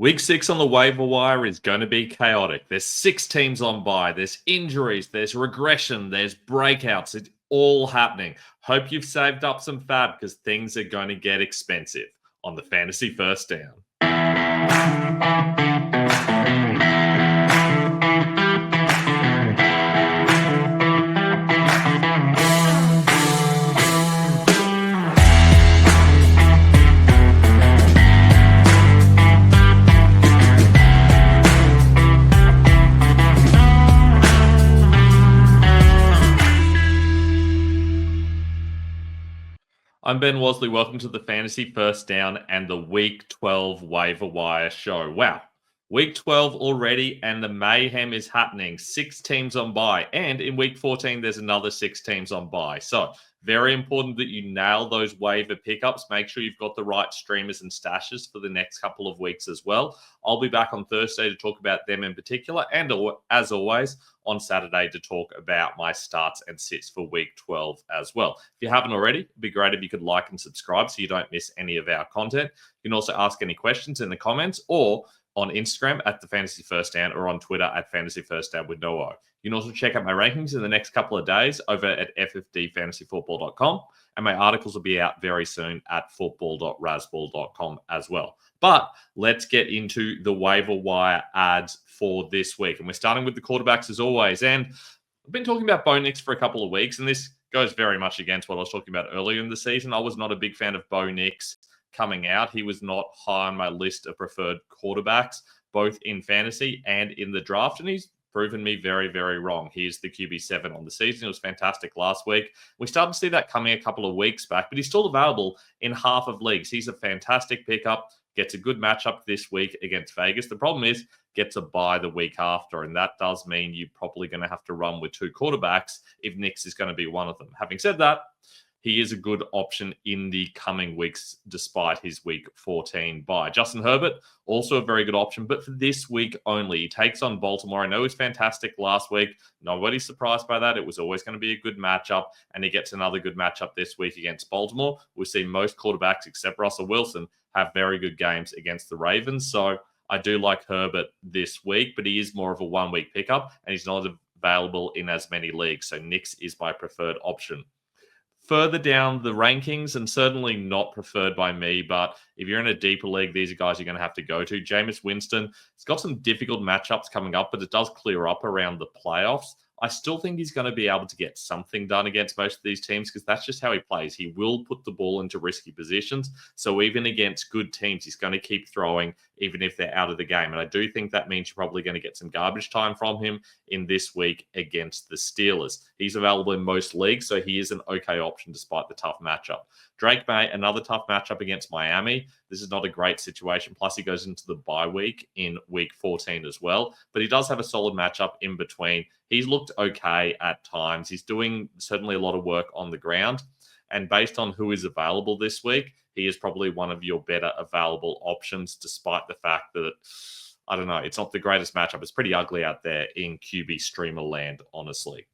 Week 6 on the waiver wire is going to be chaotic. There's 6 teams on bye. There's injuries. There's regression. There's breakouts. It's all happening. Hope you've saved up some fab because things are going to get expensive on the Fantasy First Down. I'm Ben Wasley. Welcome to the Fantasy First Down and the Week 12 Waiver Wire Show. Wow, Week 12 already, and the mayhem is happening. 6 teams on bye, and in Week 14, there's another 6 teams on bye. So, very important that you nail those waiver pickups. Make sure you've got the right streamers and stashes for the next couple of weeks as well. I'll be back on Thursday to talk about them in particular, and as always, on Saturday to talk about my starts and sits for Week 12 as well. If you haven't already, it'd be great if you could like and subscribe so you don't miss any of our content. You can also ask any questions in the comments or on Instagram at the Fantasy First Down or on Twitter at Fantasy First Down with no O. You can also check out my rankings in the next couple of days over at ffdfantasyfootball.com, and my articles will be out very soon at football.rasball.com as well. But let's get into the waiver wire ads for this week. And we're starting with the quarterbacks as always. And I've been talking about Bo Nix for a couple of weeks, and this goes very much against what I was talking about earlier in the season. I was not a big fan of Bo Nix coming out. He was not high on my list of preferred quarterbacks, both in fantasy and in the draft. And he's proven me very, very wrong. He is the QB7 on the season. It was fantastic last week. We started to see that coming a couple of weeks back, but he's still available in half of leagues. He's a fantastic pickup. Gets a good matchup this week against Vegas. The problem is gets a bye the week after, and that does mean you're probably going to have to run with 2 quarterbacks if Nix is going to be one of them. Having said that, he is a good option in the coming weeks despite his Week 14 bye. Justin Herbert, also a very good option, but for this week only. He takes on Baltimore. I know he was fantastic last week. Nobody's surprised by that. It was always going to be a good matchup, and he gets another good matchup this week against Baltimore. We see most quarterbacks, except Russell Wilson, have very good games against the Ravens. So I do like Herbert this week, but he is more of a one-week pickup, and he's not available in as many leagues. So Nix is my preferred option. Further down the rankings, and certainly not preferred by me, but if you're in a deeper league, these are guys you're going to have to go to. Jameis Winston, he's got some difficult matchups coming up, but it does clear up around the playoffs. I still think he's going to be able to get something done against most of these teams because that's just how he plays. He will put the ball into risky positions. So even against good teams, he's going to keep throwing even if they're out of the game. And I do think that means you're probably going to get some garbage time from him in this week against the Steelers. He's available in most leagues, so he is an okay option despite the tough matchup. Drake May, another tough matchup against Miami. This is not a great situation. Plus, he goes into the bye week in Week 14 as well. But he does have a solid matchup in between. He's looked okay at times. He's doing certainly a lot of work on the ground. And based on who is available this week, he is probably one of your better available options, despite the fact that, I don't know, it's not the greatest matchup. It's pretty ugly out there in QB streamer land, honestly.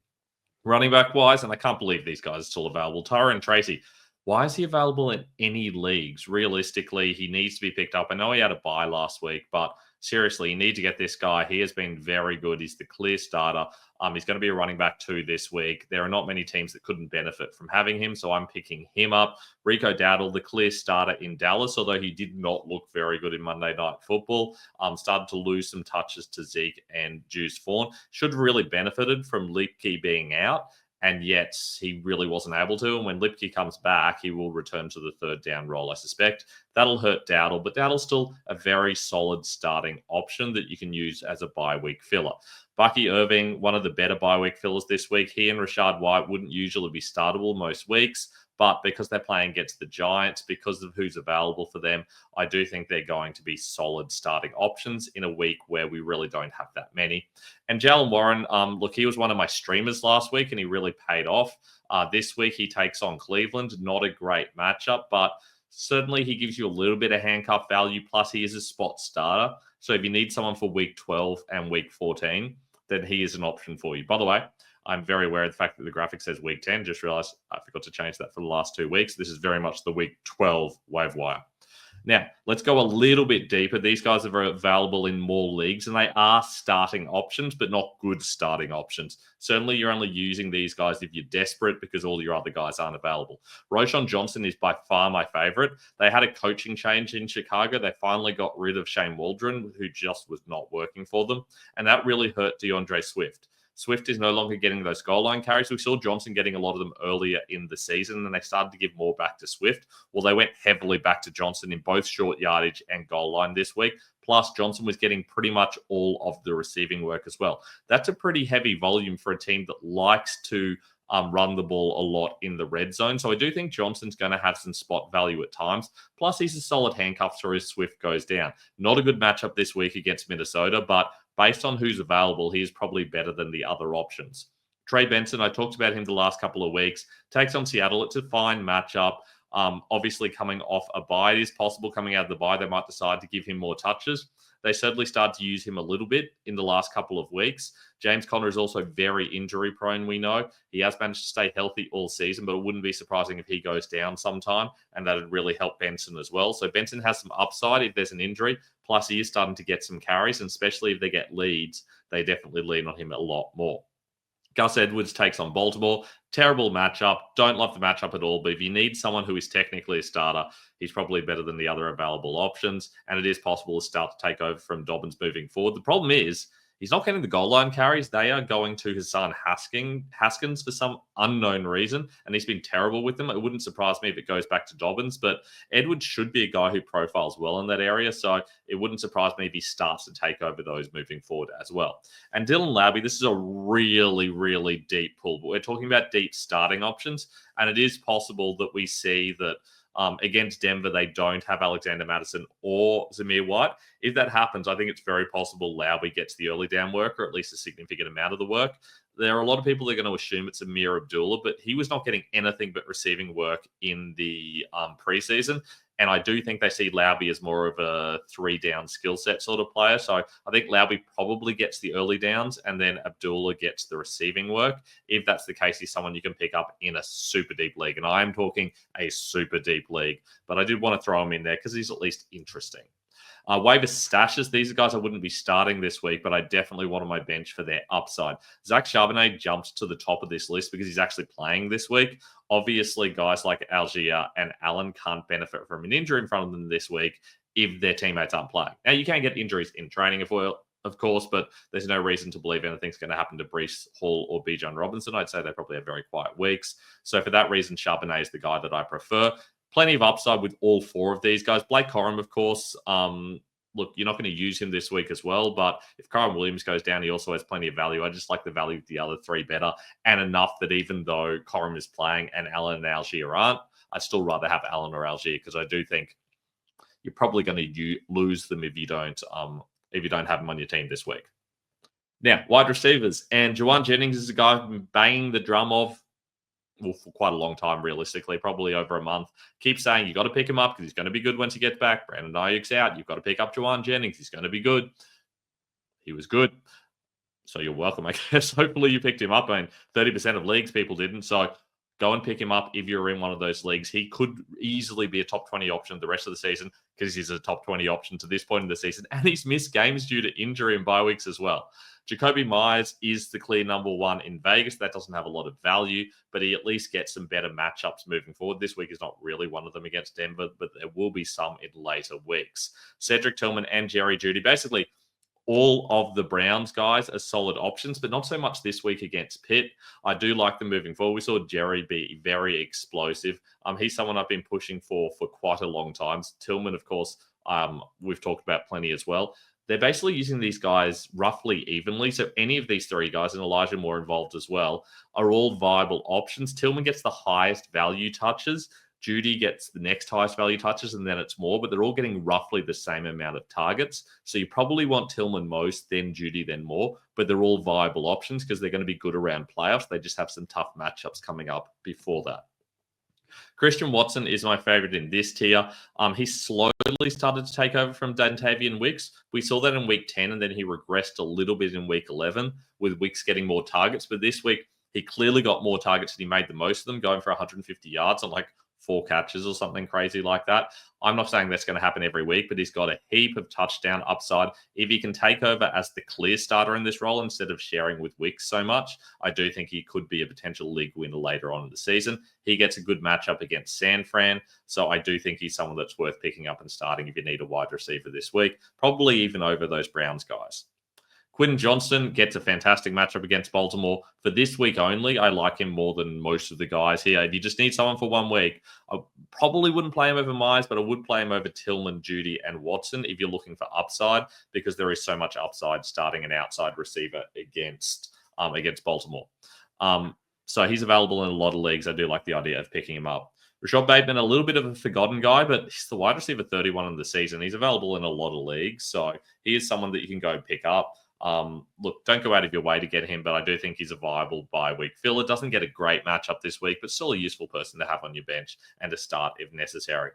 Running back wise, and I can't believe these guys are still available, Tyron Tracy. Why is he available in any leagues? Realistically, he needs to be picked up. I know he had a bye last week, but seriously, you need to get this guy. He has been very good. He's the clear starter. He's going to be a running back 2 this week. There are not many teams that couldn't benefit from having him, so I'm picking him up. Rico Dowdle, the clear starter in Dallas, although he did not look very good in Monday Night Football. Started to lose some touches to Zeke and Juice Vaughn. Should have really benefited from Lipke being out. And yet he really wasn't able to. And when Lipke comes back, he will return to the 3rd down role, I suspect. That'll hurt Dowdle, but Dowdle's still a very solid starting option that you can use as a bye-week filler. Bucky Irving, one of the better bye-week fillers this week. He and Rashad White wouldn't usually be startable most weeks, but because they're playing against the Giants, because of who's available for them, I do think they're going to be solid starting options in a week where we really don't have that many. And Jalen Warren, look, he was one of my streamers last week, and he really paid off. This week, he takes on Cleveland. Not a great matchup, but certainly he gives you a little bit of handcuff value, plus he is a spot starter. So if you need someone for Week 12 and Week 14, then he is an option for you. By the way, I'm very aware of the fact that the graphic says Week 10. Just realized I forgot to change that for the last 2 weeks. This is very much the Week 12 waiver wire. Now, let's go a little bit deeper. These guys are available in more leagues, and they are starting options, but not good starting options. Certainly, you're only using these guys if you're desperate because all your other guys aren't available. Roshan Johnson is by far my favorite. They had a coaching change in Chicago. They finally got rid of Shane Waldron, who just was not working for them, and that really hurt DeAndre Swift. Swift is no longer getting those goal line carries. We saw Johnson getting a lot of them earlier in the season, and they started to give more back to Swift. Well, they went heavily back to Johnson in both short yardage and goal line this week. Plus, Johnson was getting pretty much all of the receiving work as well. That's a pretty heavy volume for a team that likes to run the ball a lot in the red zone. So I do think Johnson's going to have some spot value at times. Plus, he's a solid handcuff through as Swift goes down. Not a good matchup this week against Minnesota, but based on who's available, he is probably better than the other options. Trey Benson, I talked about him the last couple of weeks, takes on Seattle. It's a fine matchup. Obviously, coming off a bye, it is possible coming out of the bye, they might decide to give him more touches. They certainly started to use him a little bit in the last couple of weeks. James Conner is also very injury prone, we know. He has managed to stay healthy all season, but it wouldn't be surprising if he goes down sometime, and that would really help Benson as well. So Benson has some upside if there's an injury, plus he is starting to get some carries, and especially if they get leads, they definitely lean on him a lot more. Gus Edwards takes on Baltimore. Terrible matchup. Don't love the matchup at all, but if you need someone who is technically a starter, he's probably better than the other available options, and it is possible to start to take over from Dobbins moving forward. The problem is he's not getting the goal line carries. They are going to his son Haskins for some unknown reason, and he's been terrible with them. It wouldn't surprise me if it goes back to Dobbins, but Edwards should be a guy who profiles well in that area, so it wouldn't surprise me if he starts to take over those moving forward as well. And Dylan Labby, this is a really, really deep pool, but we're talking about deep starting options, and it is possible that we see that against Denver, they don't have Alexander Mattison or Zamir White. If that happens, I think it's very possible Lowry gets the early down work, or at least a significant amount of the work. There are a lot of people that are going to assume it's Amir Abdullah, but he was not getting anything but receiving work in the preseason. And I do think they see Lowry as more of a 3-down skill set sort of player. So I think Lowry probably gets the early downs, and then Abdullah gets the receiving work. If that's the case, he's someone you can pick up in a super deep league. And I am talking a super deep league, but I did want to throw him in there because he's at least interesting. Waiver stashes, these are guys I wouldn't be starting this week, but I definitely want on my bench for their upside. Zach Charbonnet jumped to the top of this list because he's actually playing this week. Obviously, guys like Algier and Allen can't benefit from an injury in front of them this week if their teammates aren't playing. Now, you can get injuries in training, of course, but there's no reason to believe anything's going to happen to Breece Hall or Bijan Robinson. I'd say they probably have very quiet weeks. So for that reason, Charbonnet is the guy that I prefer. Plenty of upside with all four of these guys. Blake Corum, of course, look, you're not going to use him this week as well, but if Kyron Williams goes down, he also has plenty of value. I just like the value of the other three better, and enough that even though Corum is playing and Allen and Algier aren't, I'd still rather have Allen or Algier because I do think you're probably going to lose them if you don't have them on your team this week. Now, wide receivers, and Juwan Jennings is a guy I've been banging the drum of for quite a long time, realistically, probably over a month. Keep saying you got to pick him up because he's going to be good once he gets back. Brandon Ayuk's out. You've got to pick up Juwan Jennings. He's going to be good. He was good. So you're welcome, I guess. Hopefully you picked him up. I mean, 30% of leagues people didn't. So go and pick him up if you're in one of those leagues. He could easily be a top 20 option the rest of the season because he's a top 20 option to this point in the season. And he's missed games due to injury and bye weeks as well. Jacoby Myers is the clear number one in Vegas. That doesn't have a lot of value, but he at least gets some better matchups moving forward. This week is not really one of them against Denver, but there will be some in later weeks. Cedric Tillman and Jerry Jeudy, basically all of the Browns guys are solid options, but not so much this week against Pitt. I do like them moving forward. We saw Jerry be very explosive. He's someone I've been pushing for quite a long time. Tillman, of course, we've talked about plenty as well. They're basically using these guys roughly evenly. So any of these three guys, and Elijah Moore involved as well, are all viable options. Tillman gets the highest value touches. Jeudy gets the next highest value touches, and then it's more, but they're all getting roughly the same amount of targets. So you probably want Tillman most, then Jeudy, then Moore, but they're all viable options because they're going to be good around playoffs. They just have some tough matchups coming up before that. Christian Watson is my favorite in this tier. He slowly started to take over from Dontavian Wicks. We saw that in week 10, and then he regressed a little bit in week 11 with Wicks getting more targets. But this week, he clearly got more targets and he made the most of them, going for 150 yards on like 4 catches or something crazy like that. I'm not saying that's going to happen every week, but he's got a heap of touchdown upside. If he can take over as the clear starter in this role instead of sharing with Wicks so much, I do think he could be a potential league winner later on in the season. He gets a good matchup against San Fran, so I do think he's someone that's worth picking up and starting if you need a wide receiver this week, probably even over those Browns guys. Quinn Johnston gets a fantastic matchup against Baltimore. For this week only, I like him more than most of the guys here. If you just need someone for 1 week, I probably wouldn't play him over Myers, but I would play him over Tillman, Judy, and Watson if you're looking for upside, because there is so much upside starting an outside receiver against Baltimore. So he's available in a lot of leagues. I do like the idea of picking him up. Rashad Bateman, a little bit of a forgotten guy, but he's the wide receiver 31 in the season. He's available in a lot of leagues, so he is someone that you can go pick up. Look, don't go out of your way to get him, but I do think he's a viable bye-week filler. Doesn't get a great matchup this week, but still a useful person to have on your bench and to start if necessary.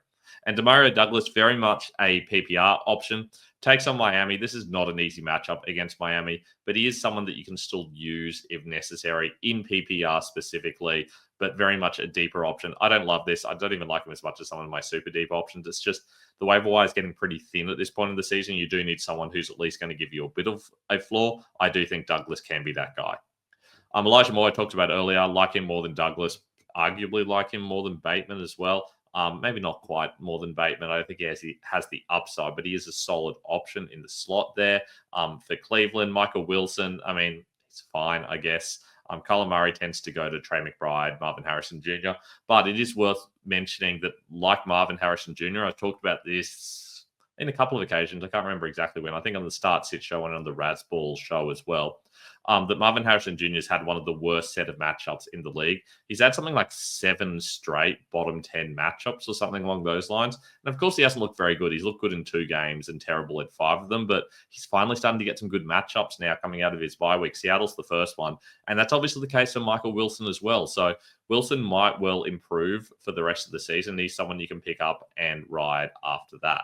And Demario Douglas, very much a PPR option. Takes on Miami. This is not an easy matchup against Miami, but he is someone that you can still use if necessary in PPR specifically, but very much a deeper option. I don't love this. I don't even like him as much as some of my super deep options. It's just the waiver wire is getting pretty thin at this point in the season. You do need someone who's at least going to give you a bit of a floor. I do think Douglas can be that guy. Elijah Moore I talked about earlier. I like him more than Douglas. Arguably like him more than Bateman as well. Maybe not quite more than Bateman. I don't think he has the upside, but he is a solid option in the slot there. For Cleveland, Michael Wilson, I mean, he's fine, I guess. Kyler Murray tends to go to Trey McBride, Marvin Harrison Jr., but it is worth mentioning that, like Marvin Harrison Jr., I've talked about this in a couple of occasions. I can't remember exactly when. I think on the Start Sit show and on the Razzball show as well. That Marvin Harrison Jr. has had one of the worst set of matchups in the league. He's had something like 7 straight bottom 10 matchups or something along those lines. And of course, he hasn't looked very good. He's looked good in 2 games and terrible in 5 of them, but he's finally starting to get some good matchups now coming out of his bye week. Seattle's the first one. And that's obviously the case for Michael Wilson as well. So Wilson might well improve for the rest of the season. He's someone you can pick up and ride after that.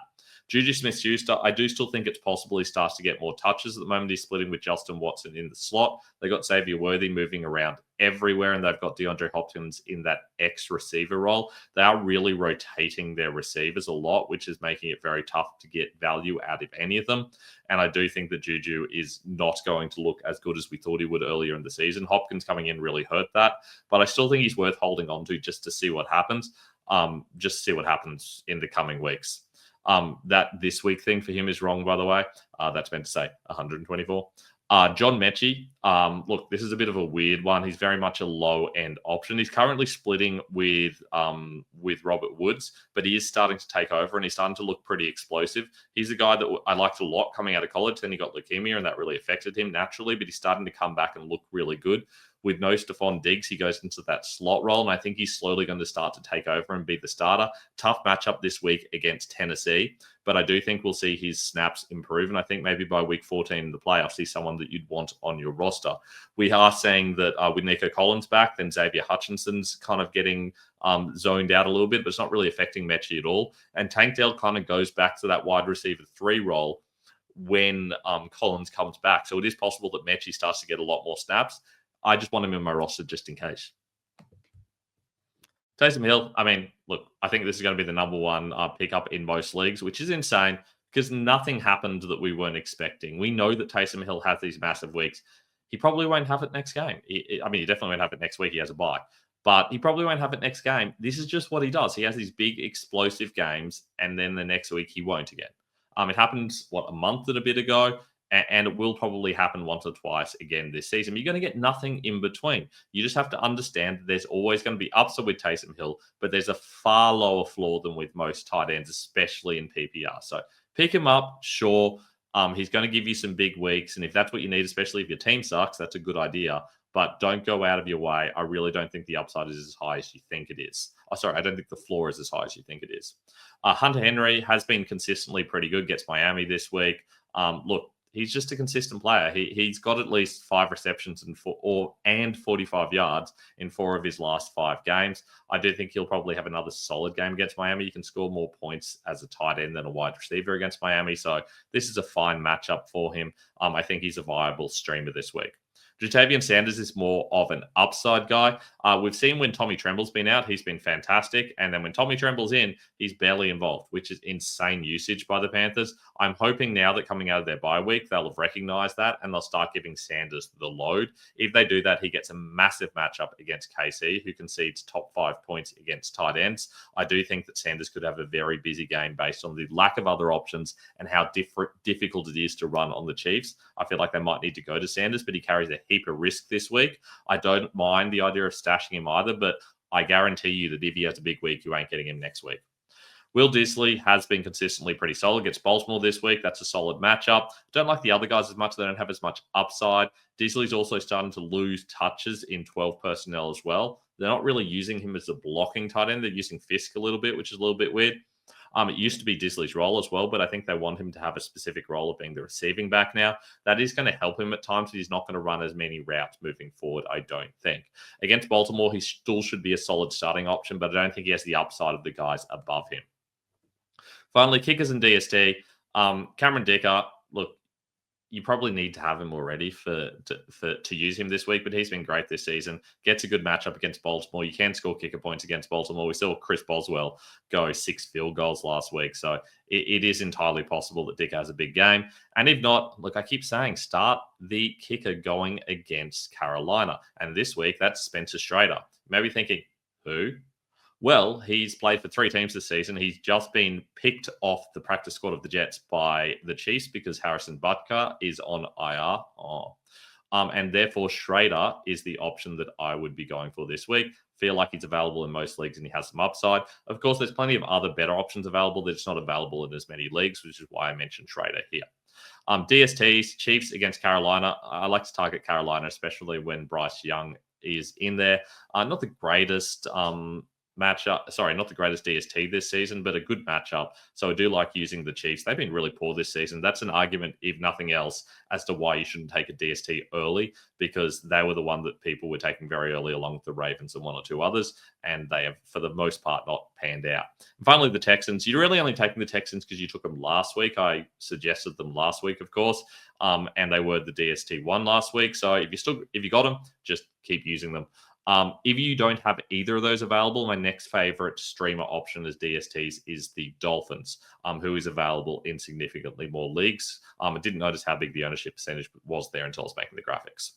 Juju Smith-Schuster, I do still think it's possible he starts to get more touches. At the moment, he's splitting with Justin Watson in the slot. They got Xavier Worthy moving around everywhere, and they've got DeAndre Hopkins in that X receiver role. They are really rotating their receivers a lot, which is making it very tough to get value out of any of them. And I do think that Juju is not going to look as good as we thought he would earlier in the season. Hopkins coming in really hurt that, but I still think he's worth holding on to just to see what happens. Just to see what happens in the coming weeks. That this week thing for him is wrong, by the way. That's meant to say 124. John Mechie, look, this is a bit of a weird one. He's very much a low-end option. He's currently splitting with Robert Woods, but he is starting to take over, and he's starting to look pretty explosive. He's a guy that I liked a lot coming out of college, then he got leukemia, and that really affected him naturally, but he's starting to come back and look really good. With no Stephon Diggs, he goes into that slot role, and I think he's slowly going to start to take over and be the starter. Tough matchup this week against Tennessee, but I do think we'll see his snaps improve, and I think maybe by week 14 in the playoffs, he's someone that you'd want on your roster. We are saying that with Nico Collins back, then Xavier Hutchinson's kind of getting zoned out a little bit, but it's not really affecting Mechie at all. And Tank Dell kind of goes back to that wide receiver 3 role when Collins comes back. So it is possible that Mechie starts to get a lot more snaps. I just want him in my roster just in case. Taysom Hill, I mean, look, I think this is going to be the number 1 pickup in most leagues, which is insane because nothing happened that we weren't expecting. We know that Taysom Hill has these massive weeks. He probably won't have it next game. He definitely won't have it next week. He has a bye. But he probably won't have it next game. This is just what he does. He has these big explosive games, and then the next week he won't again. It happened, a month and a bit ago. And it will probably happen once or twice again this season. You're going to get nothing in between. You just have to understand that there's always going to be upside with Taysom Hill, but there's a far lower floor than with most tight ends, especially in PPR. So pick him up, sure. He's going to give you some big weeks. And if that's what you need, especially if your team sucks, that's a good idea. But don't go out of your way. I really don't think the upside is as high as you think it is. I don't think the floor is as high as you think it is. Hunter Henry has been consistently pretty good, gets Miami this week. Look, he's just a consistent player. He's got at least 5 receptions and 45 yards in 4 of his last 5 games. I do think he'll probably have another solid game against Miami. You can score more points as a tight end than a wide receiver against Miami. So this is a fine matchup for him. I think he's a viable streamer this week. Jatavian Sanders is more of an upside guy. We've seen when Tommy Tremble's been out, he's been fantastic. And then when Tommy Tremble's in, he's barely involved, which is insane usage by the Panthers. I'm hoping now that coming out of their bye week, they'll have recognized that and they'll start giving Sanders the load. If they do that, he gets a massive matchup against KC, who concedes top 5 points against tight ends. I do think that Sanders could have a very busy game based on the lack of other options and how difficult it is to run on the Chiefs. I feel like they might need to go to Sanders, but he carries a heap of risk this week. I don't mind the idea of stashing him either, but I guarantee you that if he has a big week, you ain't getting him next week. Will Dissly has been consistently pretty solid against Baltimore this week. That's a solid matchup. Don't like the other guys as much. They don't have as much upside. Dissly's also starting to lose touches in 12 personnel as well. They're not really using him as a blocking tight end. They're using Fisk a little bit, which is a little bit weird. It used to be Dissly's role as well, but I think they want him to have a specific role of being the receiving back now. That is going to help him at times, but he's not going to run as many routes moving forward, I don't think. Against Baltimore, he still should be a solid starting option, but I don't think he has the upside of the guys above him. Finally, kickers and DST. Cameron Dicker, look, you probably need to have him already to use him this week, but he's been great this season. Gets a good matchup against Baltimore. You can score kicker points against Baltimore. We saw Chris Boswell go 6 field goals last week, so it is entirely possible that Dick has a big game. And if not, look, I keep saying start the kicker going against Carolina. And this week, that's Spencer Schrader. You may be thinking, who? Well, he's played for 3 teams this season. He's just been picked off the practice squad of the Jets by the Chiefs because Harrison Butker is on IR. And therefore, Schrader is the option that I would be going for this week. Feel like he's available in most leagues and he has some upside. Of course, there's plenty of other better options available. They're just not available in as many leagues, which is why I mentioned Schrader here. DSTs, Chiefs against Carolina. I like to target Carolina, especially when Bryce Young is in there. Not the greatest matchup. Sorry, not the greatest DST this season, but a good matchup. So I do like using the Chiefs. They've been really poor this season. That's an argument, if nothing else, as to why you shouldn't take a DST early, because they were the one that people were taking very early along with the Ravens and 1 or 2 others, and they have, for the most part, not panned out. And finally, the Texans. You're really only taking the Texans because you took them last week. I suggested them last week, of course, and they were the DST 1 last week. So if you got them, just keep using them. If you don't have either of those available, my next favorite streamer option as DSTs is the Dolphins, who is available in significantly more leagues. I didn't notice how big the ownership percentage was there until I was making the graphics.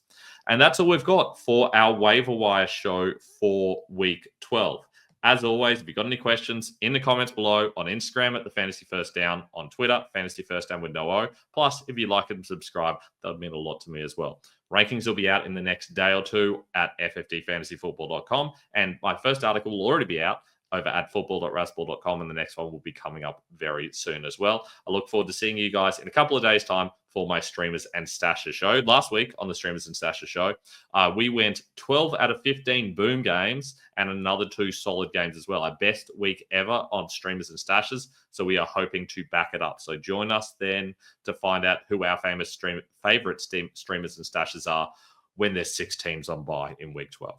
And that's all we've got for our waiver wire show for week 12. As always, if you've got any questions, in the comments below, on Instagram at the Fantasy First Down, on Twitter, Fantasy First Down with no O. Plus, if you like and subscribe, that would mean a lot to me as well. Rankings will be out in the next day or two at ffdfantasyfootball.com. And my first article will already be out over at football.raspball.com, and the next one will be coming up very soon as well. I look forward to seeing you guys in a couple of days' time for my Streamers and Stashes show. Last week on the Streamers and Stashes show, we went 12 out of 15 boom games and another 2 solid games as well. Our best week ever on Streamers and Stashes. So we are hoping to back it up. So join us then to find out who our favorite streamers and stashes are when there's 6 teams on bye in week 12.